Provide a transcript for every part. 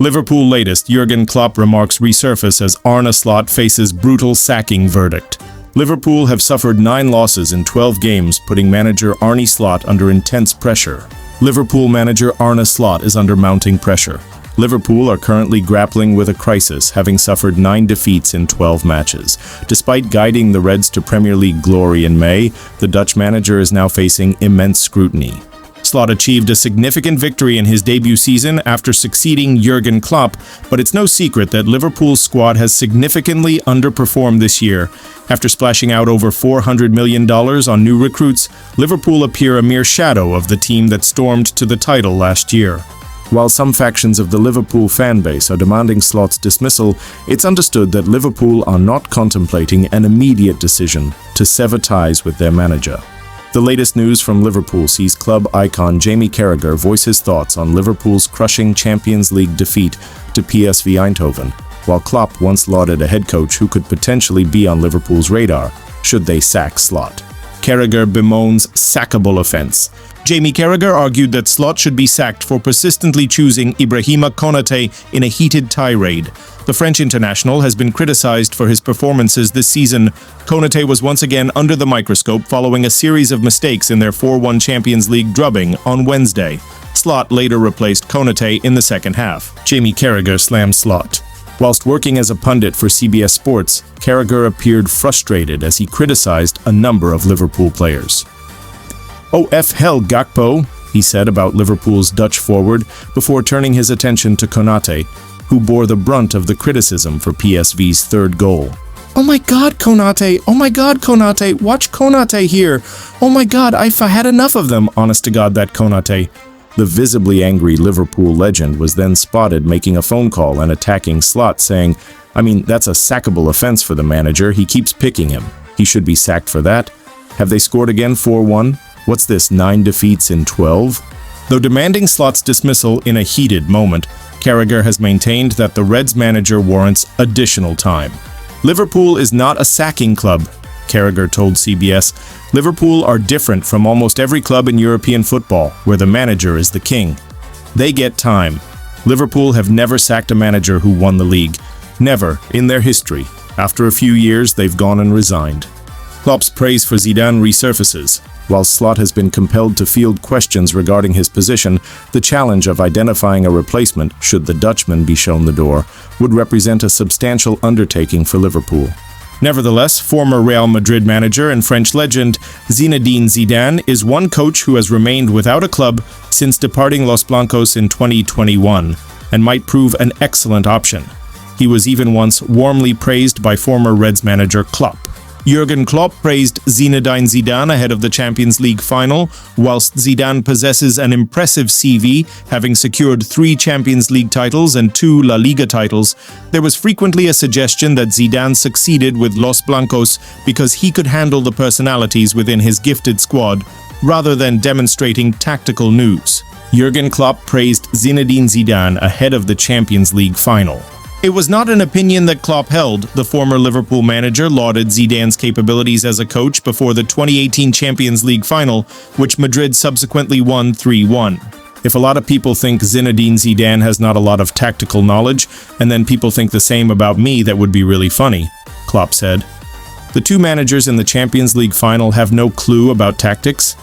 Liverpool latest, Jurgen Klopp remarks resurface as Arne Slot faces brutal sacking verdict. Liverpool have suffered 9 losses in 12 games, putting manager Arne Slot under intense pressure. Liverpool manager Arne Slot is under mounting pressure. Liverpool are currently grappling with a crisis, having suffered 9 defeats in 12 matches. Despite guiding the Reds to Premier League glory in May, the Dutch manager is now facing immense scrutiny. Slot achieved a significant victory in his debut season after succeeding Jurgen Klopp, but it's no secret that Liverpool's squad has significantly underperformed this year. After splashing out over $400 million on new recruits, Liverpool appear a mere shadow of the team that stormed to the title last year. While some factions of the Liverpool fan base are demanding Slot's dismissal, it's understood that Liverpool are not contemplating an immediate decision to sever ties with their manager. The latest news from Liverpool sees club icon Jamie Carragher voice his thoughts on Liverpool's crushing Champions League defeat to PSV Eindhoven, while Klopp once lauded a head coach who could potentially be on Liverpool's radar should they sack Slot. Carragher bemoans sackable offense. Jamie Carragher argued that Slot should be sacked for persistently choosing Ibrahima Konate in a heated tirade. The French international has been criticized for his performances this season. Konate was once again under the microscope following a series of mistakes in their 4-1 Champions League drubbing on Wednesday. Slot later replaced Konate in the second half. Jamie Carragher slammed Slot. Whilst working as a pundit for CBS Sports, Carragher appeared frustrated as he criticized a number of Liverpool players. "Oh, F hell, Gakpo," he said about Liverpool's Dutch forward before turning his attention to Konate, who bore the brunt of the criticism for PSV's third goal. "Oh my God, Konate! Oh my God, Konate! Watch Konate here! Oh my God, I've had enough of them, honest to God, that Konate." The visibly angry Liverpool legend was then spotted making a phone call and attacking Slot, saying, that's a sackable offense for the manager. He keeps picking him. He should be sacked for that. Have they scored again 4-1? What's this, 9 defeats in 12? Though demanding Slot's dismissal in a heated moment, Carragher has maintained that the Reds manager warrants additional time. "Liverpool is not a sacking club," Carragher told CBS. "Liverpool are different from almost every club in European football, where the manager is the king. They get time. Liverpool have never sacked a manager who won the league. Never in their history. After a few years, they've gone and resigned." Klopp's praise for Zidane resurfaces. While Slot has been compelled to field questions regarding his position, the challenge of identifying a replacement, should the Dutchman be shown the door, would represent a substantial undertaking for Liverpool. Nevertheless, former Real Madrid manager and French legend Zinedine Zidane is one coach who has remained without a club since departing Los Blancos in 2021, and might prove an excellent option. He was even once warmly praised by former Reds manager Klopp. Jurgen Klopp praised Zinedine Zidane ahead of the Champions League final. Whilst Zidane possesses an impressive CV, having secured 3 Champions League titles and 2 La Liga titles, there was frequently a suggestion that Zidane succeeded with Los Blancos because he could handle the personalities within his gifted squad, rather than demonstrating tactical nous. Jurgen Klopp praised Zinedine Zidane ahead of the Champions League final. It was not an opinion that Klopp held. The former Liverpool manager lauded Zidane's capabilities as a coach before the 2018 Champions League final, which Madrid subsequently won 3-1. "If a lot of people think Zinedine Zidane has not a lot of tactical knowledge, and then people think the same about me, that would be really funny," Klopp said. The 2 managers in the Champions League final have no clue about tactics.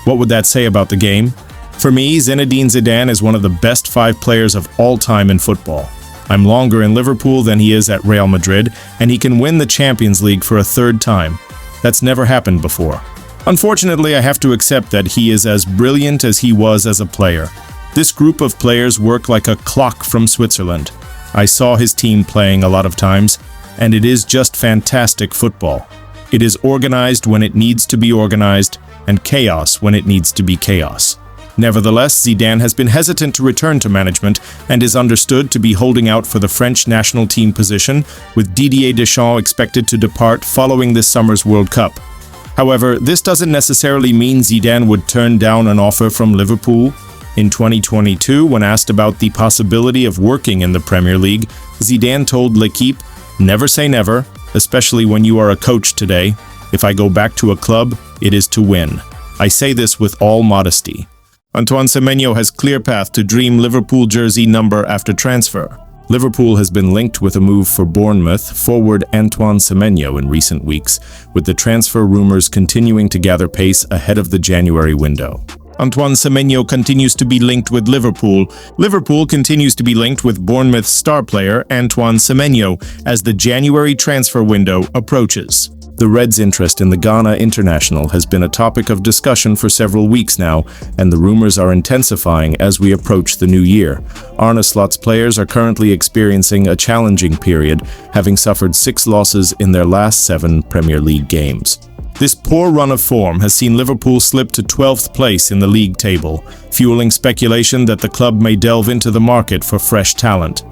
What would that say about the game? For me, Zinedine Zidane is one of the best 5 players of all time in football. I'm longer in Liverpool than he is at Real Madrid, and he can win the Champions League for a 3rd time. That's never happened before. Unfortunately, I have to accept that he is as brilliant as he was as a player. This group of players work like a clock from Switzerland. I saw his team playing a lot of times, and it is just fantastic football. It is organized when it needs to be organized, and chaos when it needs to be chaos. Nevertheless, Zidane has been hesitant to return to management and is understood to be holding out for the French national team position, with Didier Deschamps expected to depart following this summer's World Cup. However, this doesn't necessarily mean Zidane would turn down an offer from Liverpool. In 2022, when asked about the possibility of working in the Premier League, Zidane told L'Équipe, "Never say never, especially when you are a coach today. If I go back to a club, it is to win. I say this with all modesty." Antoine Semenyo has clear path to dream Liverpool jersey number after transfer. Liverpool has been linked with a move for Bournemouth forward Antoine Semenyo in recent weeks, with the transfer rumors continuing to gather pace ahead of the January window. Antoine Semenyo continues to be linked with Liverpool. Liverpool continues to be linked with Bournemouth star player Antoine Semenyo as the January transfer window approaches. The Reds' interest in the Ghana international has been a topic of discussion for several weeks now, and the rumors are intensifying as we approach the new year. Arne Slot's players are currently experiencing a challenging period, having suffered 6 losses in their last 7 Premier League games. This poor run of form has seen Liverpool slip to 12th place in the league table, fueling speculation that the club may delve into the market for fresh talent.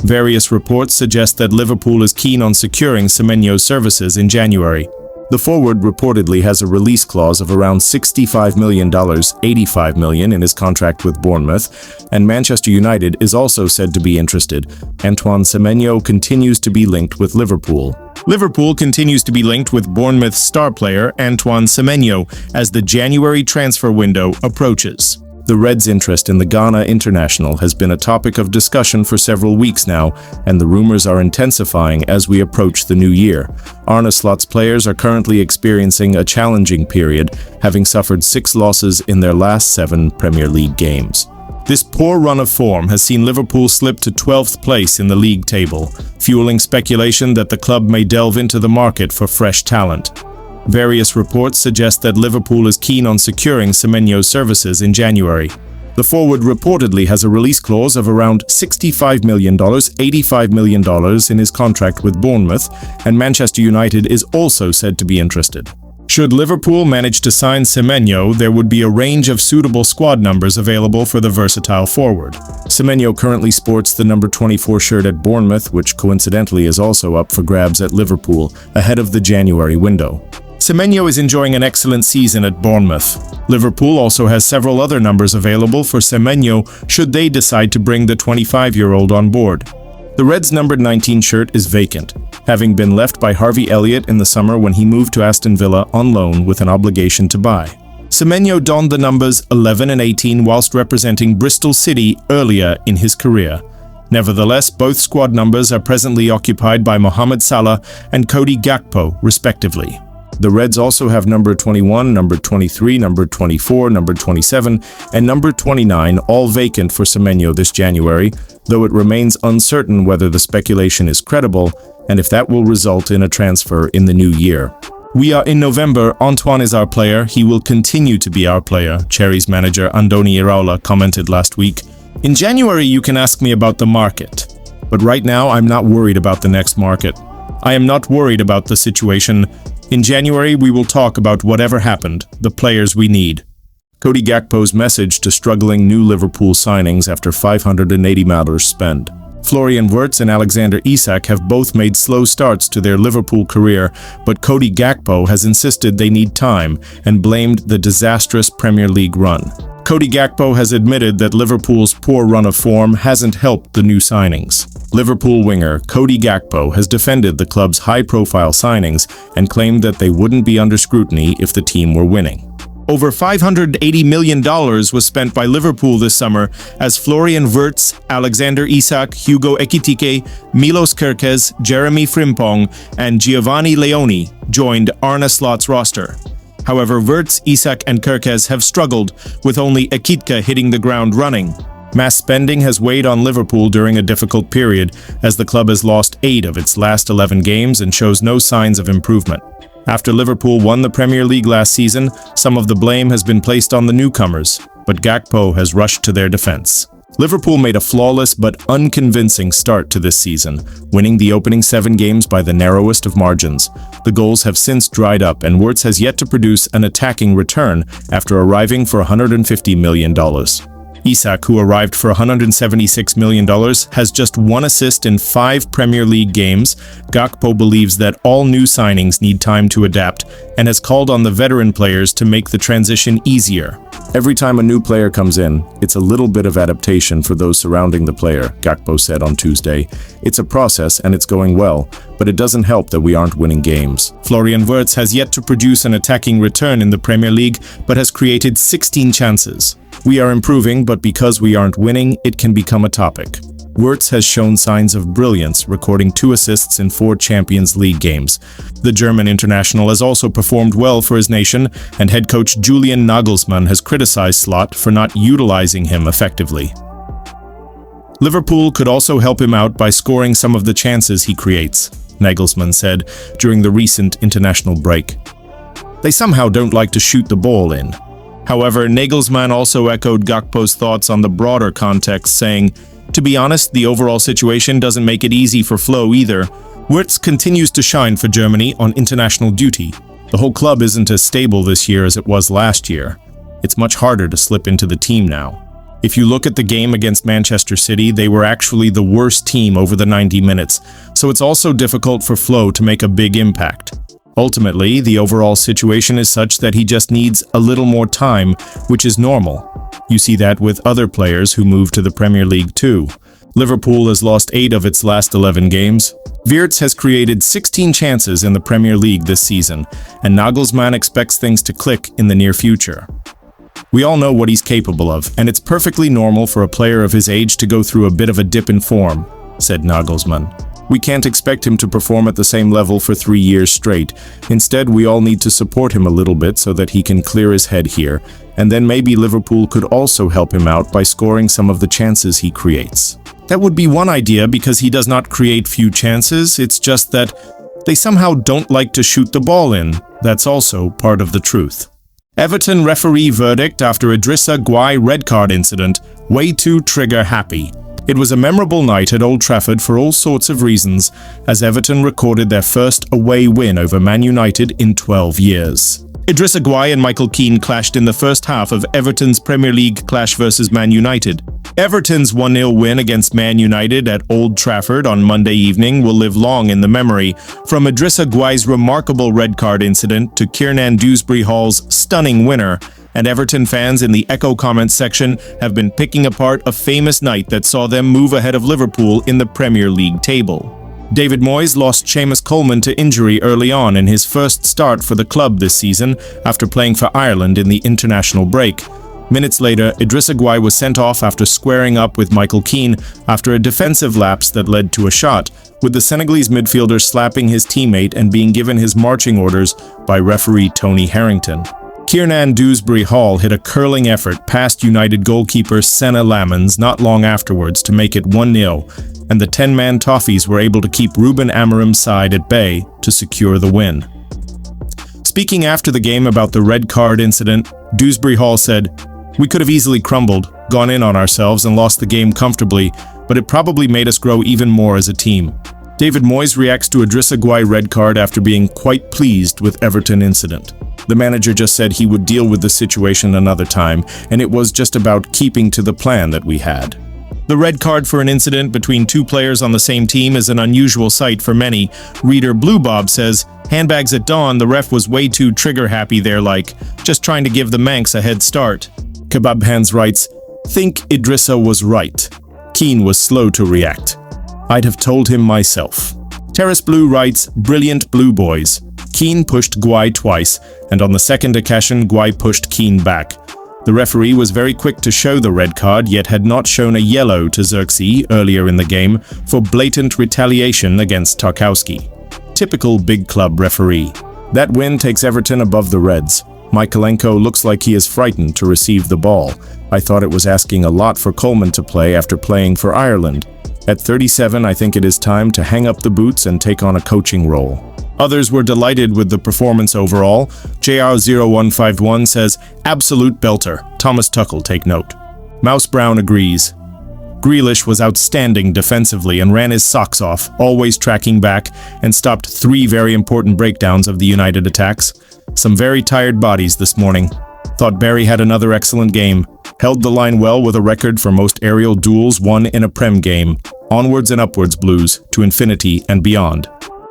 Various reports suggest that Liverpool is keen on securing Semenyo's services in January. The forward reportedly has a release clause of around $65 million, $85 million in his contract with Bournemouth, and Manchester United is also said to be interested. Antoine Semenyo continues to be linked with Liverpool. Liverpool continues to be linked with Bournemouth star player Antoine Semenyo as the January transfer window approaches. The Reds' interest in the Ghana international has been a topic of discussion for several weeks now, and the rumors are intensifying as we approach the new year. Arne Slot's players are currently experiencing a challenging period, having suffered 6 losses in their last 7 Premier League games. This poor run of form has seen Liverpool slip to 12th place in the league table, fueling speculation that the club may delve into the market for fresh talent. Various reports suggest that Liverpool is keen on securing Semenyo's services in January. The forward reportedly has a release clause of around $65 million, $85 million in his contract with Bournemouth, and Manchester United is also said to be interested. Should Liverpool manage to sign Semenyo, there would be a range of suitable squad numbers available for the versatile forward. Semenyo currently sports the number 24 shirt at Bournemouth, which coincidentally is also up for grabs at Liverpool ahead of the January window. Semenyo is enjoying an excellent season at Bournemouth. Liverpool also has several other numbers available for Semenyo should they decide to bring the 25-year-old on board. The Reds' numbered 19 shirt is vacant, having been left by Harvey Elliott in the summer when he moved to Aston Villa on loan with an obligation to buy. Semenyo donned the numbers 11 and 18 whilst representing Bristol City earlier in his career. Nevertheless, both squad numbers are presently occupied by Mohamed Salah and Cody Gakpo, respectively. The Reds also have number 21, number 23, number 24, number 27, and number 29 all vacant for Semenyo this January, though it remains uncertain whether the speculation is credible and if that will result in a transfer in the new year. "We are in November, Antoine is our player, he will continue to be our player," Cherries manager Andoni Iraola commented last week. "In January you can ask me about the market, but right now I'm not worried about the next market. I am not worried about the situation. In January, we will talk about whatever happened, the players we need." Cody Gakpo's message to struggling new Liverpool signings after $580 million spend. Florian Wirtz and Alexander Isak have both made slow starts to their Liverpool career, but Cody Gakpo has insisted they need time and blamed the disastrous Premier League run. Cody Gakpo has admitted that Liverpool's poor run of form hasn't helped the new signings. Liverpool winger Cody Gakpo has defended the club's high-profile signings and claimed that they wouldn't be under scrutiny if the team were winning. Over $580 million was spent by Liverpool this summer as Florian Wirtz, Alexander Isak, Hugo Ekitike, Milos Kerkez, Jeremy Frimpong, and Giovanni Leoni joined Arne Slot's roster. However, Wirtz, Isak, and Kerkez have struggled, with only Ekitike hitting the ground running. Mass spending has weighed on Liverpool during a difficult period, as the club has lost 8 of its last 11 games and shows no signs of improvement. After Liverpool won the Premier League last season, some of the blame has been placed on the newcomers, but Gakpo has rushed to their defense. Liverpool made a flawless but unconvincing start to this season, winning the opening 7 games by the narrowest of margins. The goals have since dried up, and Wirtz has yet to produce an attacking return after arriving for $150 million. Isak, who arrived for $176 million, has just 1 assist in 5 Premier League games. Gakpo believes that all new signings need time to adapt and has called on the veteran players to make the transition easier. "Every time a new player comes in, it's a little bit of adaptation for those surrounding the player," Gakpo said on Tuesday. "It's a process and it's going well, but it doesn't help that we aren't winning games. Florian Wirtz has yet to produce an attacking return in the Premier League, but has created 16 chances. We are improving, but because we aren't winning, it can become a topic. Wirtz has shown signs of brilliance, recording 2 assists in 4 Champions League games. The German international has also performed well for his nation, and head coach Julian Nagelsmann has criticized Slot for not utilizing him effectively. Liverpool could also help him out by scoring some of the chances he creates, Nagelsmann said during the recent international break. They somehow don't like to shoot the ball in. However, Nagelsmann also echoed Gakpo's thoughts on the broader context, saying, "To be honest, the overall situation doesn't make it easy for Flo either. Wirtz continues to shine for Germany on international duty. The whole club isn't as stable this year as it was last year. It's much harder to slip into the team now." If you look at the game against Manchester City, they were actually the worst team over the 90 minutes, so it's also difficult for Flo to make a big impact. Ultimately, the overall situation is such that he just needs a little more time, which is normal. You see that with other players who move to the Premier League too. Liverpool has lost 8 of its last 11 games. Wirtz has created 16 chances in the Premier League this season, and Nagelsmann expects things to click in the near future. We all know what he's capable of, and it's perfectly normal for a player of his age to go through a bit of a dip in form, said Nagelsmann. We can't expect him to perform at the same level for 3 years straight. Instead, we all need to support him a little bit so that he can clear his head here, and then maybe Liverpool could also help him out by scoring some of the chances he creates. That would be one idea because he does not create few chances, it's just that they somehow don't like to shoot the ball in. That's also part of the truth. Everton referee verdict after Idrissa Gueye red card incident, way too trigger happy. It was a memorable night at Old Trafford for all sorts of reasons, as Everton recorded their first away win over Man United in 12 years. Idrissa Gueye and Michael Keane clashed in the first half of Everton's Premier League clash versus Man United. Everton's 1-0 win against Man United at Old Trafford on Monday evening will live long in the memory, from Idrissa Gueye's remarkable red card incident to Kiernan Dewsbury-Hall's stunning winner, and Everton fans in the Echo comments section have been picking apart a famous night that saw them move ahead of Liverpool in the Premier League table. David Moyes lost Seamus Coleman to injury early on in his first start for the club this season after playing for Ireland in the international break. Minutes later, Idrissa Gueye was sent off after squaring up with Michael Keane after a defensive lapse that led to a shot, with the Senegalese midfielder slapping his teammate and being given his marching orders by referee Tony Harrington. Kiernan Dewsbury-Hall hit a curling effort past United goalkeeper Senna Lamens not long afterwards to make it 1-0, and the 10-man Toffees were able to keep Ruben Amorim's side at bay to secure the win. Speaking after the game about the red card incident, Dewsbury-Hall said, "We could have easily crumbled, gone in on ourselves and lost the game comfortably, but it probably made us grow even more as a team." David Moyes reacts to Idrissa Gueye red card after being quite pleased with Everton incident. The manager just said he would deal with the situation another time, and it was just about keeping to the plan that we had. The red card for an incident between 2 players on the same team is an unusual sight for many. Reader Blue Bob says, "Handbags at dawn, the ref was way too trigger-happy there, like, just trying to give the Manx a head start." Kebab Hands writes, "Think Idrissa was right. Keane was slow to react. I'd have told him myself." Terrace Blue writes, "Brilliant Blue Boys. Keane pushed Gueye twice, and on the second occasion, Gueye pushed Keane back. The referee was very quick to show the red card, yet had not shown a yellow to Xerxes earlier in the game for blatant retaliation against Tarkowski. Typical big club referee. That win takes Everton above the Reds. Mykolenko looks like he is frightened to receive the ball. I thought it was asking a lot for Coleman to play after playing for Ireland. At 37, I think it is time to hang up the boots and take on a coaching role." Others were delighted with the performance overall. JR0151 says, "Absolute belter. Thomas Tuchel, take note." Mouse Brown agrees. Grealish was outstanding defensively and ran his socks off, always tracking back, and stopped 3 very important breakdowns of the United attacks. Some very tired bodies this morning. Thought Barry had another excellent game. Held the line well with a record for most aerial duels won in a Prem game. Onwards and upwards, Blues, to infinity and beyond.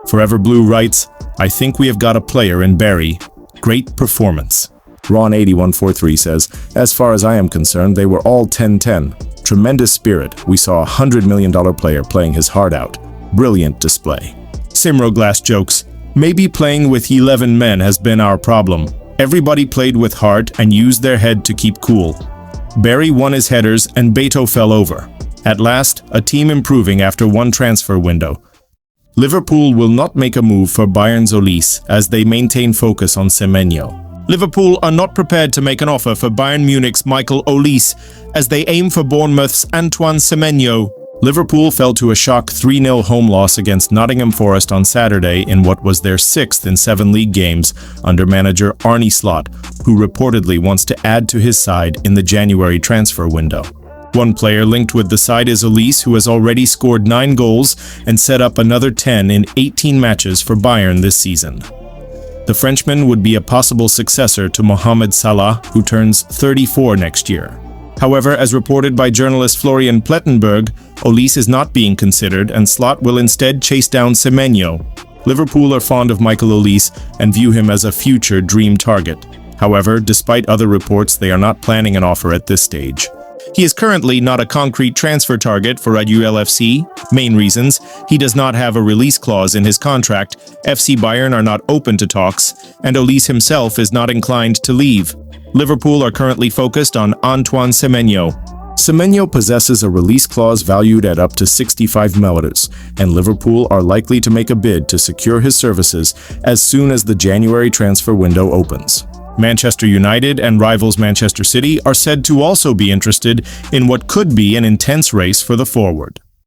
Forever Blue writes, "I think we have got a player in Barry. Great performance." Ron8143 says, "As far as I am concerned, they were all 10-10. Tremendous spirit. We saw a $100 million player playing his heart out. Brilliant display." Simroglass jokes. Maybe playing with 11 men has been our problem. Everybody played with heart and used their head to keep cool. Barry won his headers and Beto fell over. At last, a team improving after one transfer window. Liverpool will not make a move for Bayern's Olise as they maintain focus on Semenyo. Liverpool are not prepared to make an offer for Bayern Munich's Michael Olise as they aim for Bournemouth's Antoine Semenyo. Liverpool fell to a shock 3-0 home loss against Nottingham Forest on Saturday in what was their 6th in 7 league games under manager Arne Slot, who reportedly wants to add to his side in the January transfer window. One player linked with the side is Olise, who has already scored 9 goals and set up another 10 in 18 matches for Bayern this season. The Frenchman would be a possible successor to Mohamed Salah, who turns 34 next year. However, as reported by journalist Florian Plettenberg, Olise is not being considered and Slot will instead chase down Semenyo. Liverpool are fond of Michael Olise and view him as a future dream target. However, despite other reports, they are not planning an offer at this stage. He is currently not a concrete transfer target for LFC. Main reasons: he does not have a release clause in his contract, FC Bayern are not open to talks, and Olise himself is not inclined to leave. Liverpool are currently focused on Antoine Semenyo. Semenyo possesses a release clause valued at up to 65 million, and Liverpool are likely to make a bid to secure his services as soon as the January transfer window opens. Manchester United and rivals Manchester City are said to also be interested in what could be an intense race for the forward.